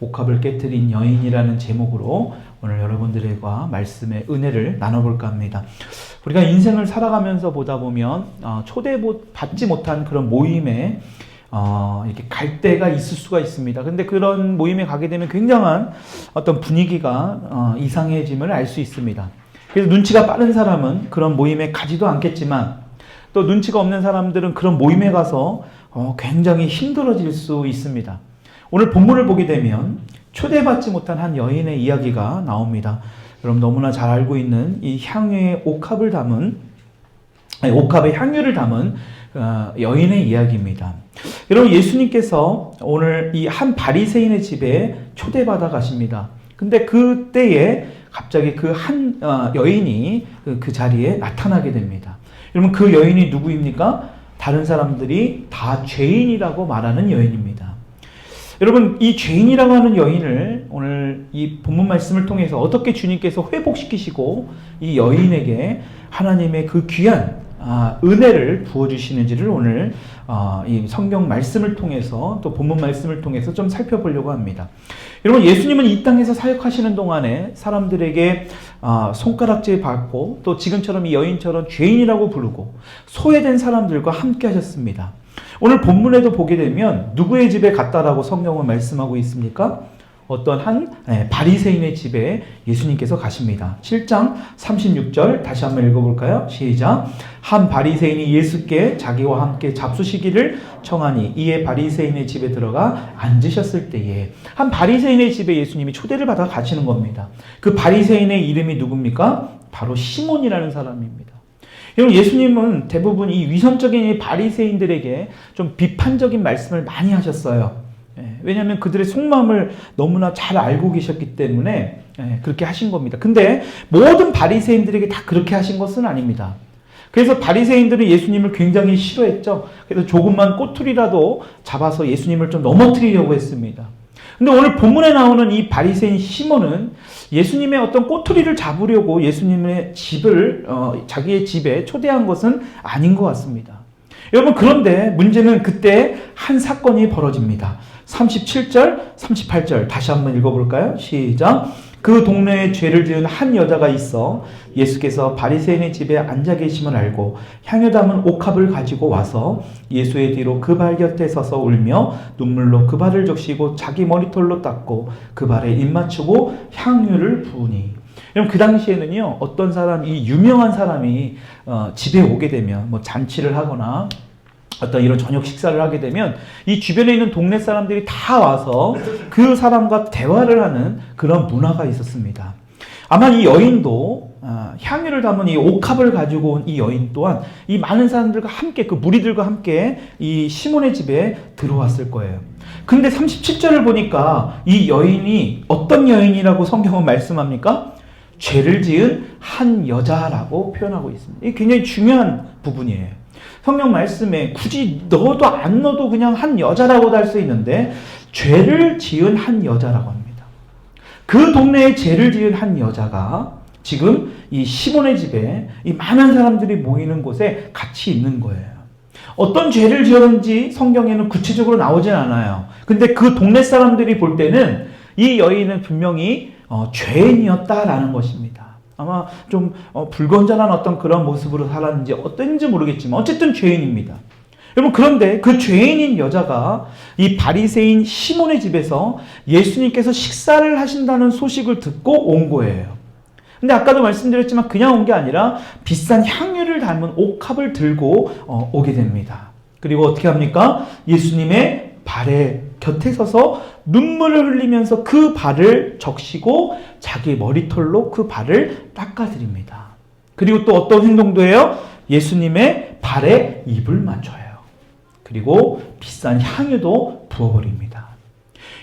옥합을 깨뜨린 여인이라는 제목으로 오늘 여러분들과 말씀의 은혜를 나눠볼까 합니다. 우리가 인생을 살아가면서 보다 보면 초대받지 못한 그런 모임에 이렇게 갈 때가 있을 수가 있습니다. 근데 그런 모임에 가게 되면 굉장한 어떤 분위기가 이상해짐을 알 수 있습니다. 그래서 눈치가 빠른 사람은 그런 모임에 가지도 않겠지만 또 눈치가 없는 사람들은 그런 모임에 가서 굉장히 힘들어질 수 있습니다. 오늘 본문을 보게 되면 초대받지 못한 한 여인의 이야기가 나옵니다. 여러분 너무나 잘 알고 있는 이 향유의 옥합의 향유를 담은 여인의 이야기입니다. 여러분 예수님께서 오늘 이 한 바리새인의 집에 초대받아 가십니다. 근데 그때에 갑자기 그 한 여인이 그 자리에 나타나게 됩니다. 여러분 그 여인이 누구입니까? 다른 사람들이 다 죄인이라고 말하는 여인입니다. 여러분 이 죄인이라고 하는 여인을 오늘 이 본문 말씀을 통해서 어떻게 주님께서 회복시키시고 이 여인에게 하나님의 그 귀한 은혜를 부어주시는지를 오늘 이 성경 말씀을 통해서 또 본문 말씀을 통해서 좀 살펴보려고 합니다. 여러분 예수님은 이 땅에서 사역하시는 동안에 사람들에게 손가락질 받고 또 지금처럼 이 여인처럼 죄인이라고 부르고 소외된 사람들과 함께 하셨습니다. 오늘 본문에도 보게 되면 누구의 집에 갔다라고 성경은 말씀하고 있습니까? 어떤 한 바리새인의 집에 예수님께서 가십니다. 7장 36절 다시 한번 읽어볼까요? 시작. 한 바리새인이 예수께 자기와 함께 잡수시기를 청하니 이에 바리새인의 집에 들어가 앉으셨을 때에 한 바리새인의 집에 예수님이 초대를 받아 가시는 겁니다. 그 바리새인의 이름이 누굽니까? 바로 시몬이라는 사람입니다. 여러분 예수님은 대부분 이 위선적인 이 바리새인들에게 좀 비판적인 말씀을 많이 하셨어요. 왜냐하면 그들의 속마음을 너무나 잘 알고 계셨기 때문에 그렇게 하신 겁니다. 근데 모든 바리새인들에게 다 그렇게 하신 것은 아닙니다. 그래서 바리새인들은 예수님을 굉장히 싫어했죠. 그래서 조금만 꼬투리라도 잡아서 예수님을 좀 넘어뜨리려고 했습니다. 근데 오늘 본문에 나오는 이 바리새인 시몬은 예수님의 어떤 꼬투리를 잡으려고 예수님의 집을 자기의 집에 초대한 것은 아닌 것 같습니다. 여러분 그런데 문제는 그때 한 사건이 벌어집니다. 37절, 38절 다시 한번 읽어볼까요? 시작. 그 동네에 죄를 지은 한 여자가 있어 예수께서 바리새인의 집에 앉아 계심을 알고 향유 담은 옥합을 가지고 와서 예수의 뒤로 그 발 곁에 서서 울며 눈물로 그 발을 적시고 자기 머리털로 닦고 그 발에 입 맞추고 향유를 부으니. 여러분 그 당시에는요 어떤 사람이 유명한 사람이 집에 오게 되면 뭐 잔치를 하거나 어떤 이런 저녁 식사를 하게 되면 이 주변에 있는 동네 사람들이 다 와서 그 사람과 대화를 하는 그런 문화가 있었습니다. 아마 이 여인도 향유를 담은 이 옥합을 가지고 온 이 여인 또한 이 많은 사람들과 함께 그 무리들과 함께 이 시몬의 집에 들어왔을 거예요. 근데 37절을 보니까 이 여인이 어떤 여인이라고 성경은 말씀합니까? 죄를 지은 한 여자라고 표현하고 있습니다. 이게 굉장히 중요한 부분이에요. 성경 말씀에 굳이 넣어도 안 넣어도 그냥 한 여자라고도 할 수 있는데 죄를 지은 한 여자라고 합니다. 그 동네에 죄를 지은 한 여자가 지금 이 시몬의 집에 이 많은 사람들이 모이는 곳에 같이 있는 거예요. 어떤 죄를 지었는지 성경에는 구체적으로 나오진 않아요. 근데 그 동네 사람들이 볼 때는 이 여인은 분명히 죄인이었다라는 것입니다. 아마 좀 불건전한 어떤 그런 모습으로 살았는지 어떤지 모르겠지만 어쨌든 죄인입니다. 여러분 그런데 그 죄인인 여자가 이 바리새인 시몬의 집에서 예수님께서 식사를 하신다는 소식을 듣고 온 거예요. 근데 아까도 말씀드렸지만 그냥 온 게 아니라 비싼 향유를 담은 옥합을 들고 오게 됩니다. 그리고 어떻게 합니까? 예수님의 발에 곁에 서서 눈물을 흘리면서 그 발을 적시고 자기 머리털로 그 발을 닦아드립니다. 그리고 또 어떤 행동도 해요? 예수님의 발에 입을 맞춰요. 그리고 비싼 향유도 부어버립니다.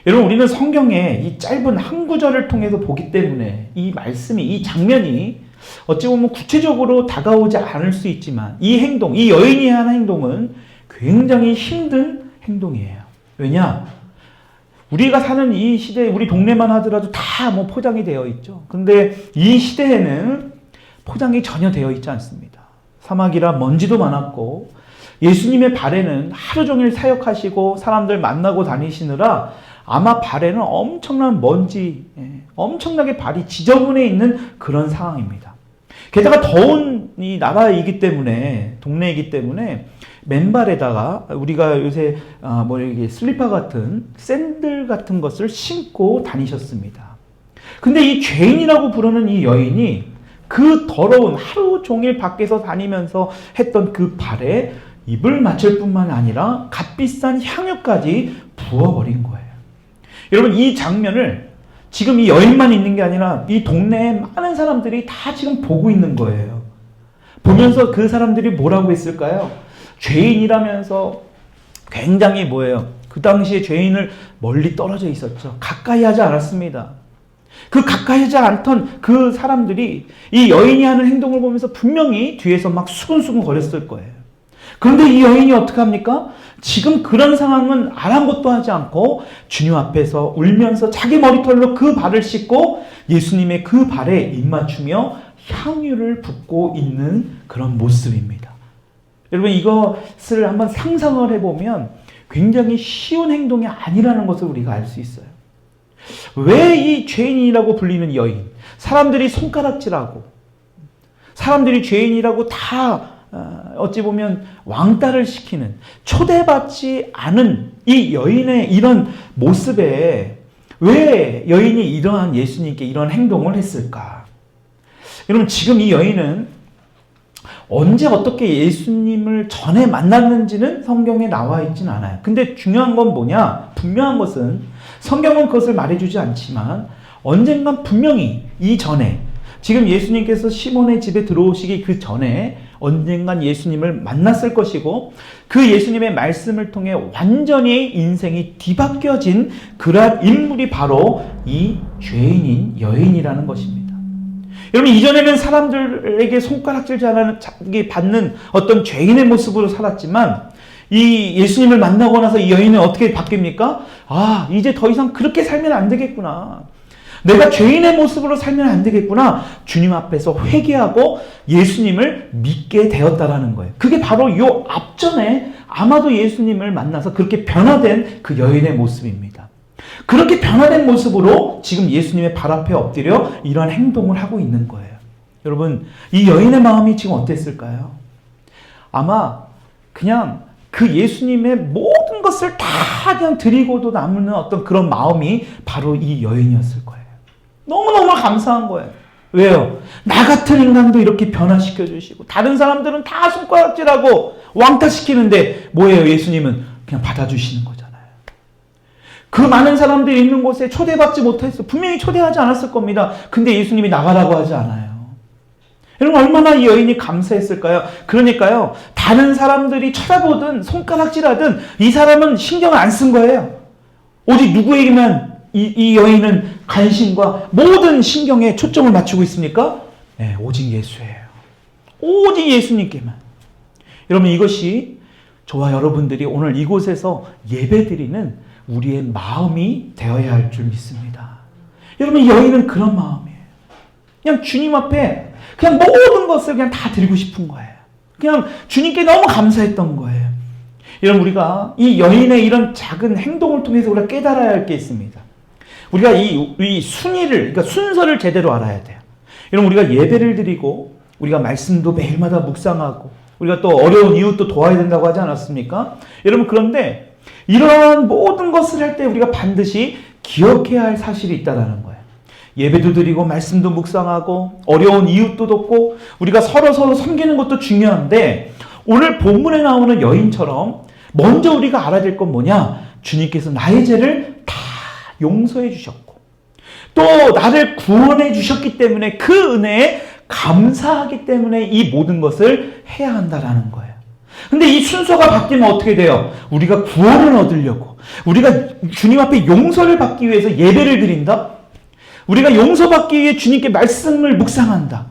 여러분 우리는 성경에 이 짧은 한 구절을 통해서 보기 때문에 이 말씀이 이 장면이 어찌 보면 구체적으로 다가오지 않을 수 있지만 이 행동, 이 여인이 한 행동은 굉장히 힘든 행동이에요. 왜냐? 우리가 사는 이 시대에 우리 동네만 하더라도 다 뭐 포장이 되어 있죠. 근데 이 시대에는 포장이 전혀 되어 있지 않습니다. 사막이라 먼지도 많았고 예수님의 발에는 하루 종일 사역하시고 사람들 만나고 다니시느라 아마 발에는 엄청난 먼지, 엄청나게 발이 지저분해 있는 그런 상황입니다. 게다가 더운 이 나라이기 때문에, 동네이기 때문에 맨발에다가 우리가 요새 이게 슬리퍼 같은 샌들 같은 것을 신고 다니셨습니다. 근데 이 죄인이라고 부르는 이 여인이 그 더러운 하루 종일 밖에서 다니면서 했던 그 발에 입을 맞출 뿐만 아니라 값비싼 향유까지 부어버린 거예요. 여러분, 이 장면을 지금 이 여인만 있는 게 아니라 이 동네에 많은 사람들이 다 지금 보고 있는 거예요. 보면서 그 사람들이 뭐라고 했을까요? 죄인이라면서 굉장히 그 당시에 죄인을 멀리 떨어져 있었죠. 가까이 하지 않았습니다. 그 가까이 하지 않던 그 사람들이 이 여인이 하는 행동을 보면서 분명히 뒤에서 막 수근수근 거렸을 거예요. 그런데 이 여인이 어떻게 합니까? 지금 그런 상황은 아랑곳도 하지 않고 주님 앞에서 울면서 자기 머리털로 그 발을 씻고 예수님의 그 발에 입맞추며 향유를 붓고 있는 그런 모습입니다. 여러분, 이것을 한번 상상을 해보면 굉장히 쉬운 행동이 아니라는 것을 우리가 알 수 있어요. 왜 이 죄인이라고 불리는 여인, 사람들이 손가락질하고 사람들이 죄인이라고 다 어찌 보면 왕따를 시키는, 초대받지 않은 이 여인의 이런 모습에 왜 여인이 이러한 예수님께 이런 행동을 했을까? 여러분, 지금 이 여인은 언제 어떻게 예수님을 전에 만났는지는 성경에 나와 있진 않아요. 근데 중요한 건 뭐냐? 분명한 것은 성경은 그것을 말해주지 않지만 언젠간 분명히 이전에, 지금 예수님께서 시몬의 집에 들어오시기 그 전에 언젠간 예수님을 만났을 것이고, 그 예수님의 말씀을 통해 완전히 인생이 뒤바뀌어진 그러한 인물이 바로 이 죄인인 여인이라는 것입니다. 여러분, 이전에는 사람들에게 손가락질 받는 어떤 죄인의 모습으로 살았지만 이 예수님을 만나고 나서 이 여인은 어떻게 바뀝니까? 이제 더 이상 그렇게 살면 안 되겠구나. 내가 죄인의 모습으로 살면 안 되겠구나. 주님 앞에서 회개하고 예수님을 믿게 되었다라는 거예요. 그게 바로 이 앞전에 아마도 예수님을 만나서 그렇게 변화된 그 여인의 모습입니다. 그렇게 변화된 모습으로 지금 예수님의 발 앞에 엎드려 이러한 행동을 하고 있는 거예요. 여러분, 이 여인의 마음이 지금 어땠을까요? 아마 그냥 그 예수님의 모든 것을 다 그냥 드리고도 남는 어떤 그런 마음이 바로 이 여인이었을 거예요. 너무너무 감사한 거예요. 왜요? 나 같은 인간도 이렇게 변화시켜 주시고 다른 사람들은 다 손가락질하고 왕따시키는데 뭐예요? 예수님은 그냥 받아주시는 거잖아요. 그 많은 사람들이 있는 곳에 초대받지 못했어. 분명히 초대하지 않았을 겁니다. 근데 예수님이 나가라고 하지 않아요. 여러분, 얼마나 이 여인이 감사했을까요? 그러니까요, 다른 사람들이 쳐다보든 손가락질하든 이 사람은 신경을 안 쓴 거예요. 오직 누구에게만 이 여인은 관심과 모든 신경에 초점을 맞추고 있습니까? 네, 오직 예수예요. 오직 예수님께만. 여러분, 이것이 저와 여러분들이 오늘 이곳에서 예배드리는 우리의 마음이 되어야 할 줄 믿습니다. 여러분, 이 여인은 그런 마음이에요. 그냥 주님 앞에 그냥 모든 것을 그냥 다 드리고 싶은 거예요. 그냥 주님께 너무 감사했던 거예요. 여러분, 우리가 이 여인의 이런 작은 행동을 통해서 우리가 깨달아야 할 게 있습니다. 우리가 이 순위를, 그러니까 순서를 제대로 알아야 돼요. 여러분, 우리가 예배를 드리고 우리가 말씀도 매일마다 묵상하고 우리가 또 어려운 이웃도 도와야 된다고 하지 않았습니까? 여러분, 그런데 이러한 모든 것을 할 때 우리가 반드시 기억해야 할 사실이 있다는 거예요. 예배도 드리고 말씀도 묵상하고 어려운 이웃도 돕고 우리가 서로 섬기는 것도 중요한데, 오늘 본문에 나오는 여인처럼 먼저 우리가 알아야 될 건 뭐냐? 주님께서 나의 죄를 다 용서해 주셨고 또 나를 구원해 주셨기 때문에 그 은혜에 감사하기 때문에 이 모든 것을 해야 한다라는 거예요. 근데 이 순서가 바뀌면 어떻게 돼요? 우리가 구원을 얻으려고, 우리가 주님 앞에 용서를 받기 위해서 예배를 드린다? 우리가 용서받기 위해 주님께 말씀을 묵상한다.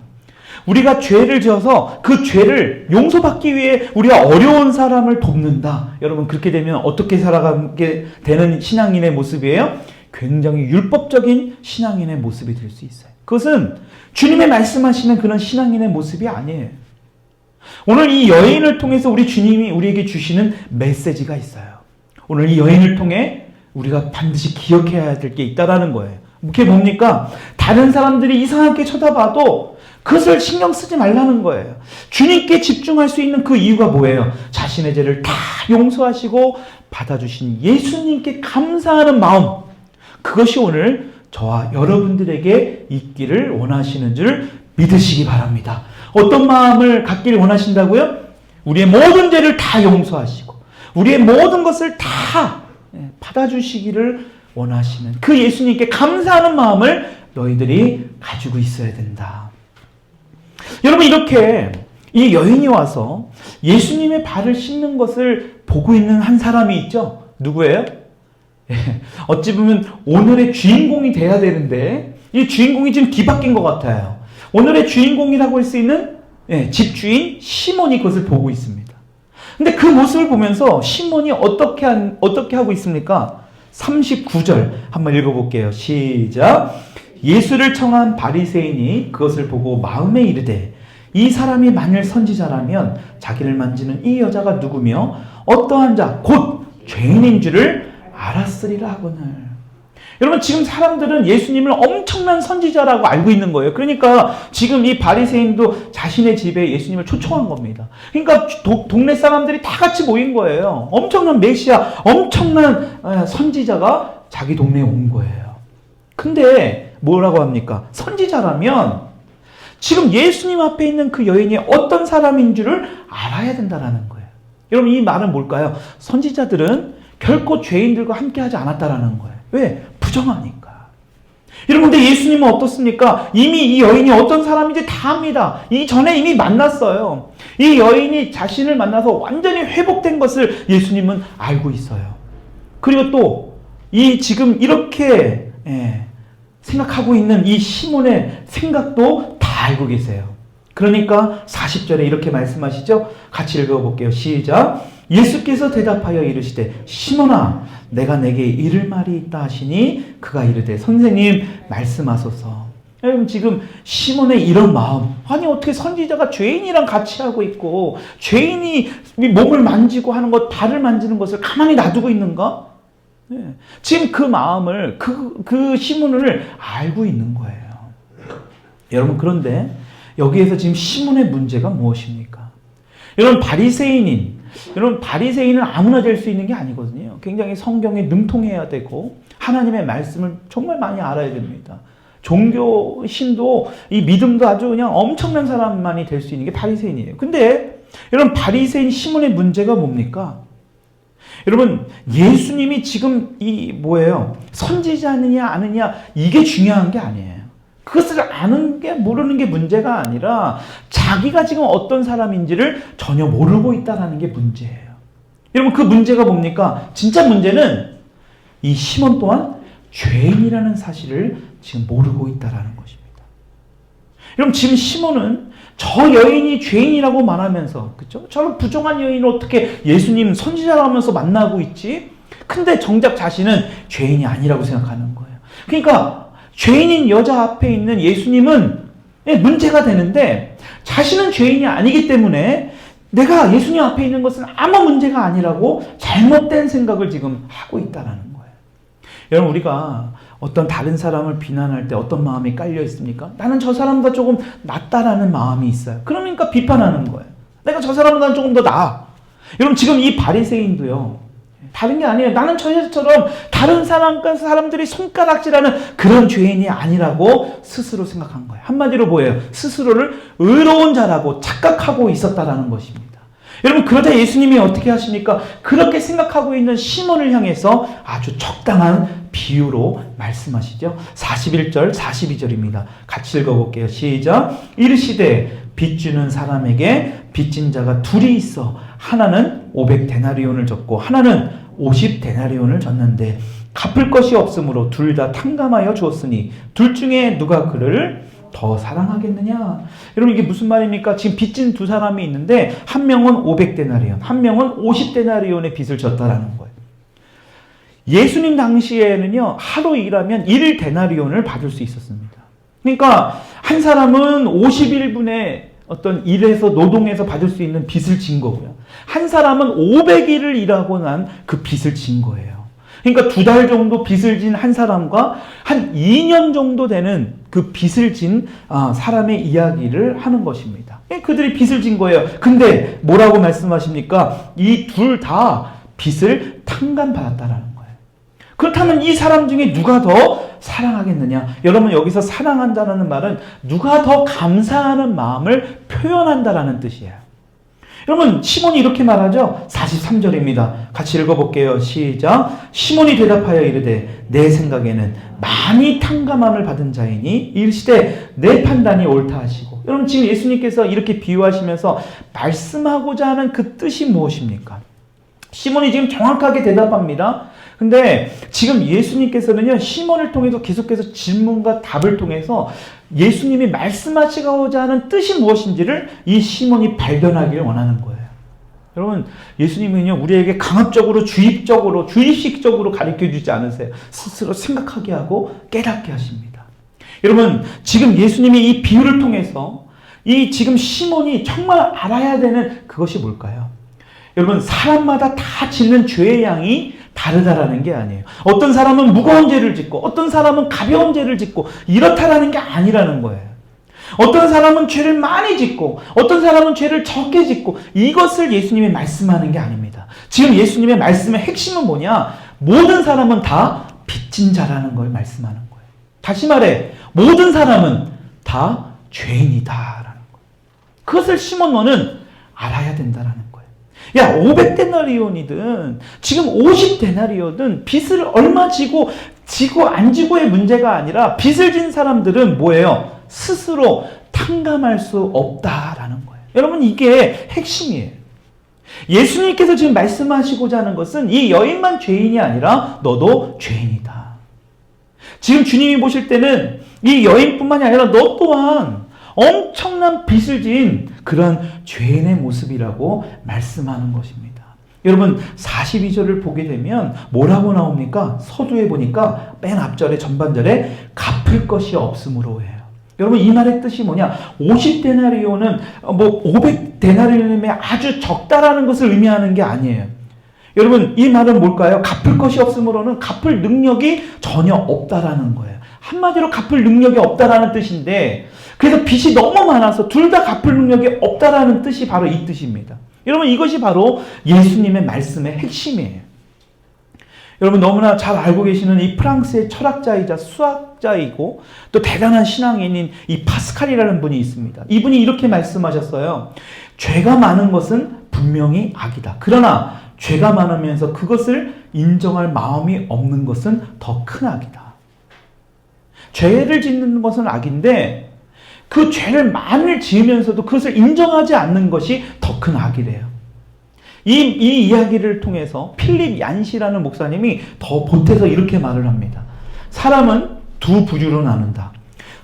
우리가 죄를 지어서 그 죄를 용서받기 위해 우리가 어려운 사람을 돕는다. 여러분, 그렇게 되면 어떻게 살아가게 되는 신앙인의 모습이에요? 굉장히 율법적인 신앙인의 모습이 될 수 있어요. 그것은 주님의 말씀하시는 그런 신앙인의 모습이 아니에요. 오늘 이 여인을 통해서 우리 주님이 우리에게 주시는 메시지가 있어요. 오늘 이 여인을 통해 우리가 반드시 기억해야 될 게 있다라는 거예요. 그게 뭡니까? 다른 사람들이 이상하게 쳐다봐도 그것을 신경 쓰지 말라는 거예요. 주님께 집중할 수 있는 그 이유가 뭐예요? 자신의 죄를 다 용서하시고 받아주신 예수님께 감사하는 마음, 그것이 오늘 저와 여러분들에게 있기를 원하시는 줄 믿으시기 바랍니다. 어떤 마음을 갖기를 원하신다고요? 우리의 모든 죄를 다 용서하시고 우리의 모든 것을 다 받아주시기를 원하시는 그 예수님께 감사하는 마음을 너희들이 가지고 있어야 된다. 여러분, 이렇게 이 여인이 와서 예수님의 발을 씻는 것을 보고 있는 한 사람이 있죠. 누구예요? 어찌 보면 오늘의 주인공이 돼야 되는데 이 주인공이 지금 뒤바뀐 것 같아요. 오늘의 주인공이라고 할 수 있는 집주인 시몬이 그것을 보고 있습니다. 근데 그 모습을 보면서 시몬이 어떻게 하고 있습니까? 39절 한번 읽어볼게요. 시작. 예수를 청한 바리새인이 그것을 보고 마음에 이르되 이 사람이 만일 선지자라면 자기를 만지는 이 여자가 누구며 어떠한 자 곧 죄인인 줄을 알았으리라 하거늘. 여러분, 지금 사람들은 예수님을 엄청난 선지자라고 알고 있는 거예요. 그러니까 지금 이 바리새인도 자신의 집에 예수님을 초청한 겁니다. 그러니까 동네 사람들이 다 같이 모인 거예요. 엄청난 메시아, 엄청난 선지자가 자기 동네에 온 거예요. 근데 뭐라고 합니까? 선지자라면 지금 예수님 앞에 있는 그 여인이 어떤 사람인 줄을 알아야 된다는 거예요. 여러분, 이 말은 뭘까요? 선지자들은 결코 죄인들과 함께하지 않았다라는 거예요. 왜? 부정하니까. 여러분, 근데 예수님은 어떻습니까? 이미 이 여인이 어떤 사람인지 다 압니다. 이전에 이미 만났어요. 이 여인이 자신을 만나서 완전히 회복된 것을 예수님은 알고 있어요. 그리고 또 이 지금 이렇게 생각하고 있는 이 시몬의 생각도 다 알고 계세요. 그러니까 40절에 이렇게 말씀하시죠. 같이 읽어볼게요. 시작. 예수께서 대답하여 이르시되 시몬아 내가 내게 이를 말이 있다 하시니 그가 이르되 선생님 말씀하소서. 여러분, 지금 시몬의 이런 마음, 아니 어떻게 선지자가 죄인이랑 같이 하고 있고 죄인이 몸을 만지고 하는 것, 발을 만지는 것을 가만히 놔두고 있는가? 지금 그 마음을 그 시몬을 알고 있는 거예요. 여러분, 그런데 여기에서 지금 시몬의 문제가 무엇입니까? 여러분, 바리새인은 아무나 될 수 있는 게 아니거든요. 굉장히 성경에 능통해야 되고 하나님의 말씀을 정말 많이 알아야 됩니다. 종교 신도 이 믿음도 아주 그냥 엄청난 사람만이 될 수 있는 게 바리새인이에요. 근데 여러분, 바리새인 시몬의 문제가 뭡니까? 여러분, 예수님이 지금 뭐예요? 선지자느냐 아느냐 이게 중요한 게 아니에요. 그것을 아는 게 모르는 게 문제가 아니라 자기가 지금 어떤 사람인지를 전혀 모르고 있다는 게 문제예요. 여러분, 그 문제가 뭡니까? 진짜 문제는 이 시몬 또한 죄인이라는 사실을 지금 모르고 있다는 것입니다. 여러분, 지금 시몬은 저 여인이 죄인이라고 말하면서, 그렇죠? 저런 부정한 여인을 어떻게 예수님 선지자라면서 만나고 있지? 근데 정작 자신은 죄인이 아니라고 생각하는 거예요. 그러니까 죄인인 여자 앞에 있는 예수님은 문제가 되는데 자신은 죄인이 아니기 때문에 내가 예수님 앞에 있는 것은 아무 문제가 아니라고 잘못된 생각을 지금 하고 있다는 거예요. 여러분, 우리가 어떤 다른 사람을 비난할 때 어떤 마음이 깔려 있습니까? 나는 저 사람보다 조금 낫다라는 마음이 있어요. 그러니까 비판하는 거예요. 내가 저 사람보다 조금 더 나아. 여러분, 지금 이 바리새인도요, 다른 게 아니에요. 나는 저처럼 다른 사람들이 손가락질하는 그런 죄인이 아니라고 스스로 생각한 거예요. 한마디로 뭐예요? 스스로를 의로운 자라고 착각하고 있었다라는 것입니다. 여러분, 그러자 예수님이 어떻게 하십니까? 그렇게 생각하고 있는 시몬을 향해서 아주 적당한 비유로 말씀하시죠. 41절, 42절입니다. 같이 읽어볼게요. 시작. 이르시되 빚주는 사람에게 빚진 자가 둘이 있어 하나는 500데나리온을 졌고 하나는 50데나리온을 졌는데 갚을 것이 없으므로 둘 다 탕감하여 주었으니 둘 중에 누가 그를 더 사랑하겠느냐? 여러분, 이게 무슨 말입니까? 지금 빚진 두 사람이 있는데 한 명은 500데나리온, 한 명은 50데나리온의 빚을 졌다라는 거예요. 예수님 당시에는요, 하루 일하면 1데나리온을 받을 수 있었습니다. 그러니까 한 사람은 51분의 어떤 일에서 노동에서 받을 수 있는 빚을 진 거고요. 한 사람은 500일을 일하고 난 그 빚을 진 거예요. 그러니까 2달 정도 빚을 진 한 사람과 한 2년 정도 되는 그 빚을 진 사람의 이야기를 하는 것입니다. 그들이 빚을 진 거예요. 근데 뭐라고 말씀하십니까? 이 둘 다 빚을 탕감받았다라는 거예요. 그렇다면 이 사람 중에 누가 더 사랑하겠느냐? 여러분, 여기서 사랑한다는 말은 누가 더 감사하는 마음을 표현한다라는 뜻이에요. 여러분, 시몬이 이렇게 말하죠. 43절입니다. 같이 읽어볼게요. 시작. 시몬이 대답하여 이르되 내 생각에는 많이 탕감함을 받은 자이니 이르시되 내 판단이 옳다 하시고. 여러분, 지금 예수님께서 이렇게 비유하시면서 말씀하고자 하는 그 뜻이 무엇입니까? 시몬이 지금 정확하게 대답합니다. 근데 지금 예수님께서는요, 시몬을 통해서 계속해서 질문과 답을 통해서 예수님이 말씀하시고자 하는 뜻이 무엇인지를 이 시몬이 발견하기를 원하는 거예요. 여러분, 예수님은요, 우리에게 강압적으로, 주입식적으로 가르쳐 주지 않으세요. 스스로 생각하게 하고 깨닫게 하십니다. 여러분, 지금 예수님이 이 비유를 통해서 이 지금 시몬이 정말 알아야 되는 그것이 뭘까요? 여러분, 사람마다 다 짓는 죄의 양이 다르다라는 게 아니에요. 어떤 사람은 무거운 죄를 짓고 어떤 사람은 가벼운 죄를 짓고 이렇다라는 게 아니라는 거예요. 어떤 사람은 죄를 많이 짓고 어떤 사람은 죄를 적게 짓고 이것을 예수님이 말씀하는 게 아닙니다. 지금 예수님의 말씀의 핵심은 뭐냐? 모든 사람은 다 빚진 자라는 걸 말씀하는 거예요. 다시 말해, 모든 사람은 다 죄인이다라는 거예요. 그것을 시몬 너는 알아야 된다라는 거예요. 야, 500데나리온이든 지금 50데나리온이든 빚을 얼마 지고 안 지고의 문제가 아니라 빚을 진 사람들은 뭐예요? 스스로 탕감할 수 없다라는 거예요. 여러분, 이게 핵심이에요. 예수님께서 지금 말씀하시고자 하는 것은 이 여인만 죄인이 아니라 너도 죄인이다. 지금 주님이 보실 때는 이 여인뿐만이 아니라 너 또한 엄청난 빚을 진 그런 죄인의 모습이라고 말씀하는 것입니다. 여러분, 42절을 보게 되면 뭐라고 나옵니까? 서두에 보니까 맨 앞절에 전반절에 갚을 것이 없으므로 해요. 여러분, 이 말의 뜻이 뭐냐? 50데나리온은 500데나리온이면 아주 적다라는 것을 의미하는 게 아니에요. 여러분, 이 말은 뭘까요? 갚을 것이 없으므로는 갚을 능력이 전혀 없다라는 거예요. 한마디로 갚을 능력이 없다라는 뜻인데, 그래서 빚이 너무 많아서 둘 다 갚을 능력이 없다라는 뜻이 바로 이 뜻입니다. 여러분, 이것이 바로 예수님의 말씀의 핵심이에요. 여러분, 너무나 잘 알고 계시는 이 프랑스의 철학자이자 수학자이고 또 대단한 신앙인인 이 파스칼이라는 분이 있습니다. 이분이 이렇게 말씀하셨어요. 죄가 많은 것은 분명히 악이다. 그러나 죄가 많으면서 그것을 인정할 마음이 없는 것은 더 큰 악이다. 죄를 짓는 것은 악인데 그 죄를 많이 지으면서도 그것을 인정하지 않는 것이 더 큰 악이래요. 이 이야기를 통해서 필립 얀시라는 목사님이 더 보태서 이렇게 말을 합니다. 사람은 두 부류로 나눈다.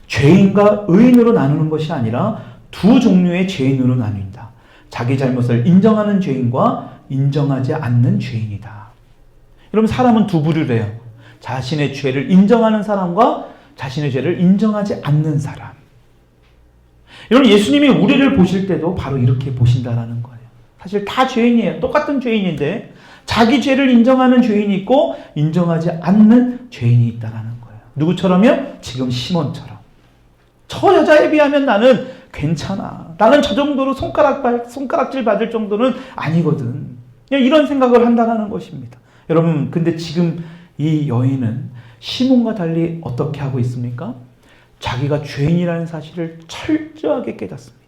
죄인과 의인으로 나누는 것이 아니라 두 종류의 죄인으로 나뉜다. 자기 잘못을 인정하는 죄인과 인정하지 않는 죄인이다. 여러분, 사람은 두 부류래요. 자신의 죄를 인정하는 사람과 자신의 죄를 인정하지 않는 사람. 여러분, 예수님이 우리를 보실 때도 바로 이렇게 보신다라는 거예요. 사실 다 죄인이에요. 똑같은 죄인인데 자기 죄를 인정하는 죄인이 있고 인정하지 않는 죄인이 있다라는 거예요. 누구처럼요? 지금 시몬처럼. 저 여자에 비하면 나는 괜찮아. 나는 저 정도로 손가락질 받을 정도는 아니거든. 이런 생각을 한다는 것입니다. 여러분, 근데 지금 이 여인은 시몬과 달리 어떻게 하고 있습니까? 자기가 죄인이라는 사실을 철저하게 깨닫습니다.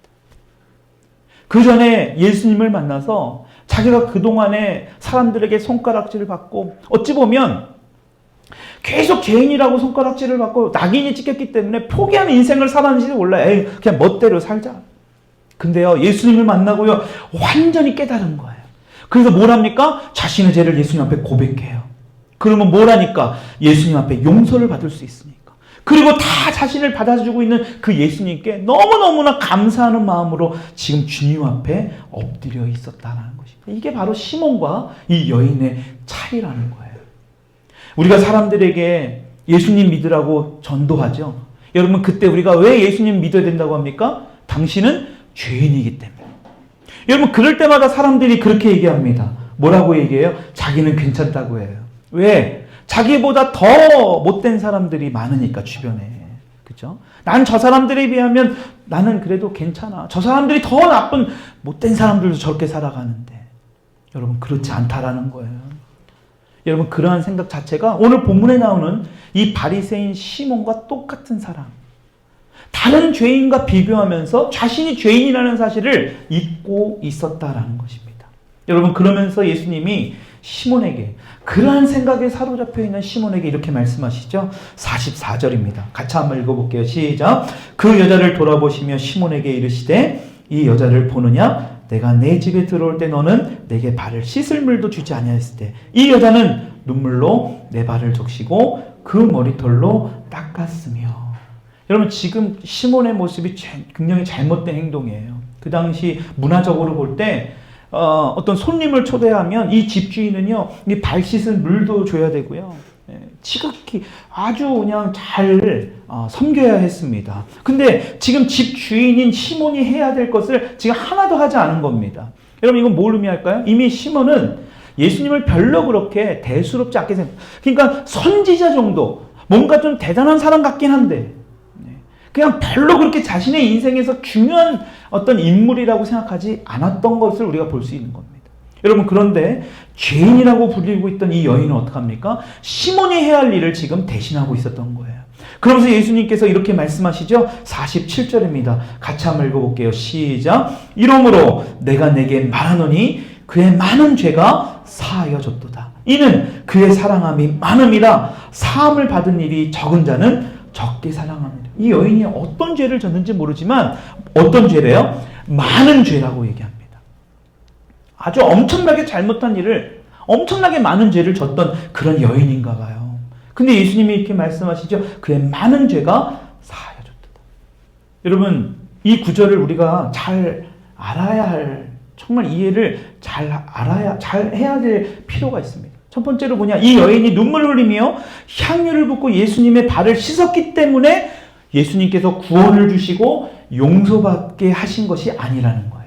그 전에 예수님을 만나서 자기가 그동안에 사람들에게 손가락질을 받고 어찌 보면 계속 죄인이라고 손가락질을 받고 낙인이 찍혔기 때문에 포기하는 인생을 살았는지도 몰라요. 에이, 그냥 멋대로 살자. 근데요, 예수님을 만나고요, 완전히 깨달은 거예요. 그래서 뭘 합니까? 자신의 죄를 예수님 앞에 고백해요. 그러면 뭘 하니까? 예수님 앞에 용서를 받을 수 있으니까. 그리고 다 자신을 받아주고 있는 그 예수님께 너무너무나 감사하는 마음으로 지금 주님 앞에 엎드려 있었다는 것입니다. 이게 바로 시몬과 이 여인의 차이라는 거예요. 우리가 사람들에게 예수님 믿으라고 전도하죠. 여러분, 그때 우리가 왜 예수님 믿어야 된다고 합니까? 당신은 죄인이기 때문에. 여러분, 그럴 때마다 사람들이 그렇게 얘기합니다. 뭐라고 얘기해요? 자기는 괜찮다고 해요. 왜? 자기보다 더 못된 사람들이 많으니까 주변에. 그죠? 난 저 사람들에 비하면 나는 그래도 괜찮아. 저 사람들이 더 나쁜 못된 사람들도 저렇게 살아가는데. 여러분 그렇지 않다라는 거예요. 여러분 그러한 생각 자체가 오늘 본문에 나오는 이 바리새인 시몬과 똑같은 사람. 다른 죄인과 비교하면서 자신이 죄인이라는 사실을 잊고 있었다라는 것입니다. 여러분 그러면서 예수님이 시몬에게 그러한 생각에 사로잡혀 있는 시몬에게 이렇게 말씀하시죠. 44절입니다. 같이 한번 읽어볼게요. 시작. 그 여자를 돌아보시며 시몬에게 이르시되 이 여자를 보느냐? 내가 내 집에 들어올 때 너는 내게 발을 씻을 물도 주지 아니하였을 때 이 여자는 눈물로 내 발을 적시고 그 머리털로 닦았으며. 여러분 지금 시몬의 모습이 굉장히 잘못된 행동이에요. 그 당시 문화적으로 볼 때 어떤 손님을 초대하면 이 집주인은요, 이 발 씻은 물도 줘야 되고요. 지극히 아주 그냥 잘 섬겨야 했습니다. 근데 지금 집주인인 시몬이 해야 될 것을 지금 하나도 하지 않은 겁니다. 여러분 이건 뭘 의미할까요? 이미 시몬은 예수님을 별로 그렇게 대수롭지 않게 그러니까 선지자 정도, 뭔가 좀 대단한 사람 같긴 한데 그냥 별로 그렇게 자신의 인생에서 중요한 어떤 인물이라고 생각하지 않았던 것을 우리가 볼 수 있는 겁니다. 여러분 그런데 죄인이라고 불리고 있던 이 여인은 어떡합니까? 시몬이 해야 할 일을 지금 대신하고 있었던 거예요. 그러면서 예수님께서 이렇게 말씀하시죠. 47절입니다. 같이 한번 읽어볼게요. 시작. 이러므로 내가 내게 말하노니 그의 많은 죄가 사하여졌도다. 이는 그의 사랑함이 많음이라 사함을 받은 일이 적은 자는 적게 사랑합니다. 이 여인이 어떤 죄를 졌는지 모르지만 어떤 죄래요? 많은 죄라고 얘기합니다. 아주 엄청나게 잘못한 일을 엄청나게 많은 죄를 졌던 그런 여인인가 봐요. 근데 예수님이 이렇게 말씀하시죠. 그의 많은 죄가 사하여졌다. 여러분 이 구절을 우리가 잘 알아야 할, 정말 이해를 잘 해야 될 필요가 있습니다. 첫 번째로 뭐냐? 이 여인이 눈물을 흘리며 향유를 붓고 예수님의 발을 씻었기 때문에 예수님께서 구원을 주시고 용서받게 하신 것이 아니라는 거예요.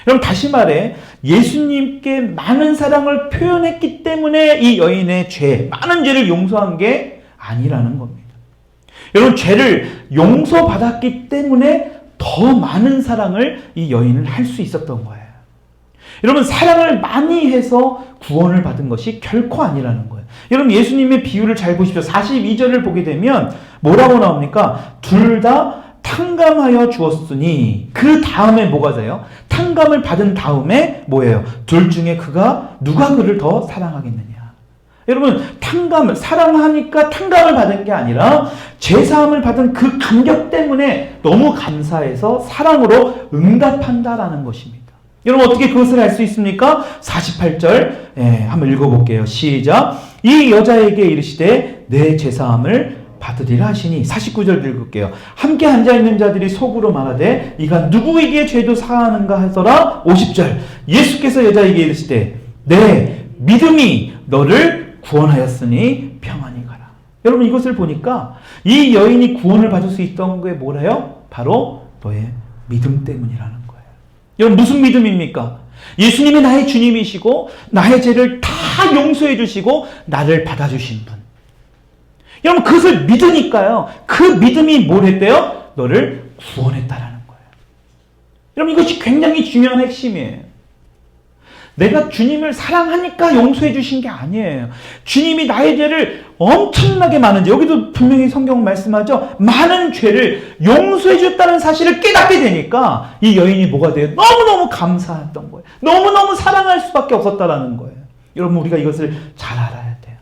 여러분 다시 말해 예수님께 많은 사랑을 표현했기 때문에 이 여인의 죄, 많은 죄를 용서한 게 아니라는 겁니다. 여러분 죄를 용서받았기 때문에 더 많은 사랑을 이 여인은 할 수 있었던 거예요. 여러분 사랑을 많이 해서 구원을 받은 것이 결코 아니라는 거예요. 여러분 예수님의 비유를 잘 보십시오. 42절을 보게 되면 뭐라고 나옵니까? 둘 다 탕감하여 주었으니 그 다음에 뭐가 돼요? 탕감을 받은 다음에 뭐예요? 둘 중에 누가 그를 더 사랑하겠느냐? 여러분 탕감을 사랑하니까 탕감을 받은 게 아니라 죄사함을 받은 그 감격 때문에 너무 감사해서 사랑으로 응답한다라는 것입니다. 여러분 어떻게 그것을 알 수 있습니까? 48절 한번 읽어볼게요. 시작. 이 여자에게 이르시되 내 죄사함을 받으리라 하시니 49절 읽을게요. 함께 앉아있는 자들이 속으로 말하되 이가 누구에게 죄도 사하는가 하더라. 50절 예수께서 여자에게 이르시되 내 믿음이 너를 구원하였으니 평안히 가라. 여러분 이것을 보니까 이 여인이 구원을 받을 수 있던 게 뭐래요? 바로 너의 믿음 때문이라는 거예요. 여러분 무슨 믿음입니까? 예수님이 나의 주님이시고 나의 죄를 다 용서해 주시고 나를 받아주신 분. 여러분 그것을 믿으니까요. 그 믿음이 뭘 했대요? 너를 구원했다라는 거예요. 여러분 이것이 굉장히 중요한 핵심이에요. 내가 주님을 사랑하니까 용서해 주신 게 아니에요. 주님이 나의 죄를 엄청나게 많은 죄, 여기도 분명히 성경 말씀하죠. 많은 죄를 용서해 줬다는 사실을 깨닫게 되니까 이 여인이 뭐가 돼요? 너무너무 감사했던 거예요. 너무너무 사랑할 수밖에 없었다라는 거예요. 여러분 우리가 이것을 잘 알아야 돼요.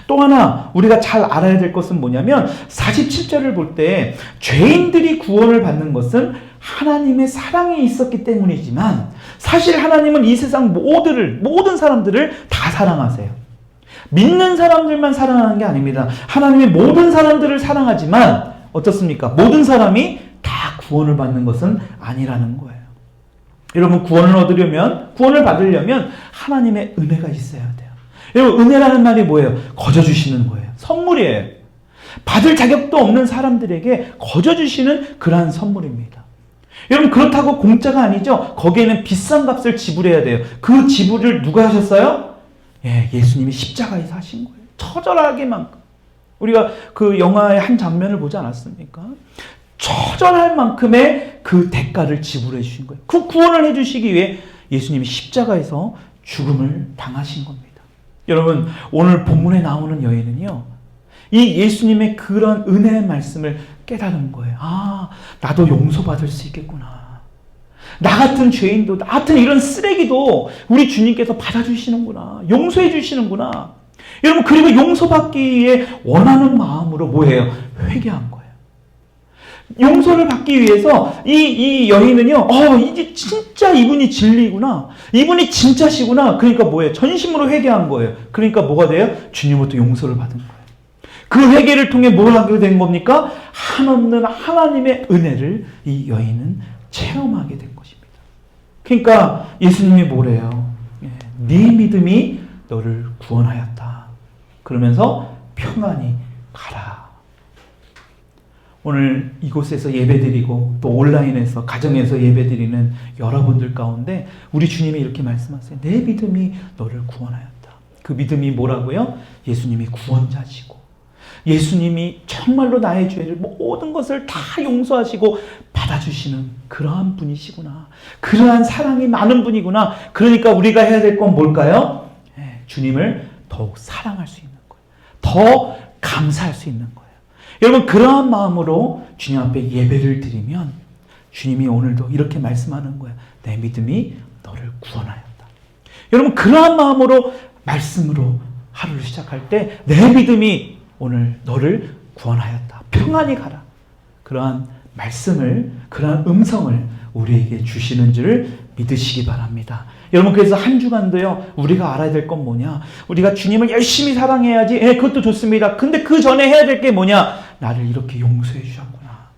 또 하나 우리가 잘 알아야 될 것은 뭐냐면 47절을 볼 때 죄인들이 구원을 받는 것은 하나님의 사랑이 있었기 때문이지만 사실 하나님은 이 세상 모든 사람들을 다 사랑하세요. 믿는 사람들만 사랑하는 게 아닙니다. 하나님의 모든 사람들을 사랑하지만 어떻습니까? 모든 사람이 다 구원을 받는 것은 아니라는 거예요. 여러분 구원을 받으려면 하나님의 은혜가 있어야 돼요. 여러분 은혜라는 말이 뭐예요? 거저 주시는 거예요. 선물이에요. 받을 자격도 없는 사람들에게 거저 주시는 그러한 선물입니다. 여러분 그렇다고 공짜가 아니죠. 거기에는 비싼 값을 지불해야 돼요. 그 지불을 누가 하셨어요? 예수님이 십자가에서 하신 거예요. 처절하게만큼. 우리가 그 영화의 한 장면을 보지 않았습니까? 처절할 만큼의 그 대가를 지불해 주신 거예요. 그 구원을 해 주시기 위해 예수님이 십자가에서 죽음을 당하신 겁니다. 여러분, 오늘 본문에 나오는 여인은요, 이 예수님의 그런 은혜의 말씀을 깨달은 거예요. 아, 나도 용서받을 수 있겠구나. 나 같은 죄인도, 나 같은 이런 쓰레기도 우리 주님께서 받아주시는구나. 용서해 주시는구나. 여러분, 그리고 용서받기 위해 원하는 마음으로 뭐예요? 회개한 거예요. 용서를 받기 위해서 이 여인은요, 이제 진짜 이분이 진리구나. 이분이 진짜시구나. 그러니까 뭐예요? 전심으로 회개한 거예요. 그러니까 뭐가 돼요? 주님으로부터 용서를 받은 거예요. 그 회개를 통해 뭘 하게 된 겁니까? 한없는 하나님의 은혜를 이 여인은 체험하게 된 것입니다. 그러니까 예수님이 뭐래요? 네 믿음이 너를 구원하였다. 그러면서 평안히 가라. 오늘 이곳에서 예배드리고 또 온라인에서 가정에서 예배드리는 여러분들 가운데 우리 주님이 이렇게 말씀하세요. 내 믿음이 너를 구원하였다. 그 믿음이 뭐라고요? 예수님이 구원자시고 예수님이 정말로 나의 죄를 모든 것을 다 용서하시고 받아주시는 그러한 분이시구나. 그러한 사랑이 많은 분이구나. 그러니까 우리가 해야 될 건 뭘까요? 주님을 더욱 사랑할 수 있는 거예요. 더 감사할 수 있는 거예요. 여러분, 그러한 마음으로 주님 앞에 예배를 드리면 주님이 오늘도 이렇게 말씀하는 거예요. 내 믿음이 너를 구원하였다. 여러분, 그러한 마음으로 말씀으로 하루를 시작할 때 내 믿음이 오늘 너를 구원하였다. 평안히 가라. 그러한 말씀을, 그러한 음성을 우리에게 주시는 줄을 믿으시기 바랍니다. 여러분, 그래서 한 주간도요, 우리가 알아야 될 건 뭐냐? 우리가 주님을 열심히 사랑해야지. 그것도 좋습니다. 근데 그 전에 해야 될 게 뭐냐? 나를 이렇게 용서해 주셨구나.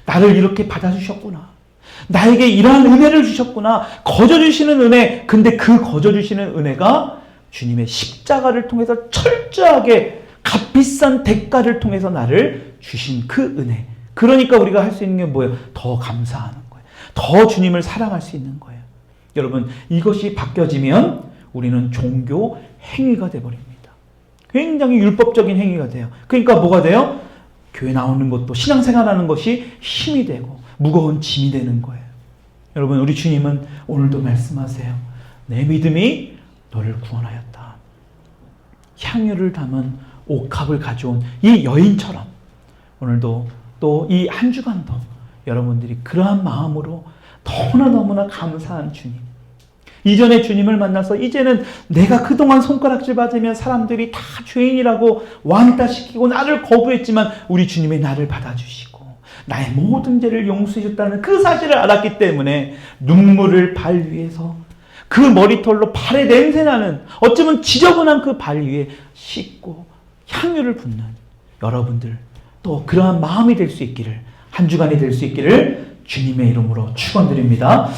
나를 이렇게 받아주셨구나. 나에게 이러한 은혜를 주셨구나. 거저주시는 은혜. 근데 그 거저주시는 은혜가 주님의 십자가를 통해서 철저하게 값비싼 대가를 통해서 나를 주신 그 은혜. 그러니까 우리가 할 수 있는 게 뭐예요? 더 감사하는 거예요. 더 주님을 사랑할 수 있는 거예요. 여러분, 이것이 바뀌어지면 우리는 종교 행위가 되어버립니다. 굉장히 율법적인 행위가 돼요. 그러니까 뭐가 돼요? 교회 나오는 것도, 신앙생활하는 것이 힘이 되고 무거운 짐이 되는 거예요. 여러분, 우리 주님은 오늘도 말씀하세요. 내 믿음이 너를 구원하였다. 향유를 담은 옥합을 가져온 이 여인처럼 오늘도 또 이 한 주간도 여러분들이 그러한 마음으로 너무나 감사한 주님, 이전에 주님을 만나서 이제는 내가 그동안 손가락질 받으면 사람들이 다 죄인이라고 왕따시키고 나를 거부했지만 우리 주님이 나를 받아주시고 나의 모든 죄를 용서해 줬다는 그 사실을 알았기 때문에 눈물을 발 위에서 그 머리털로 발에 냄새나는, 어쩌면 지저분한 그 발 위에 씻고 향유를 붓는 여러분들, 또 그러한 마음이 될 수 있기를, 한 주간이 될 수 있기를 주님의 이름으로 축원드립니다.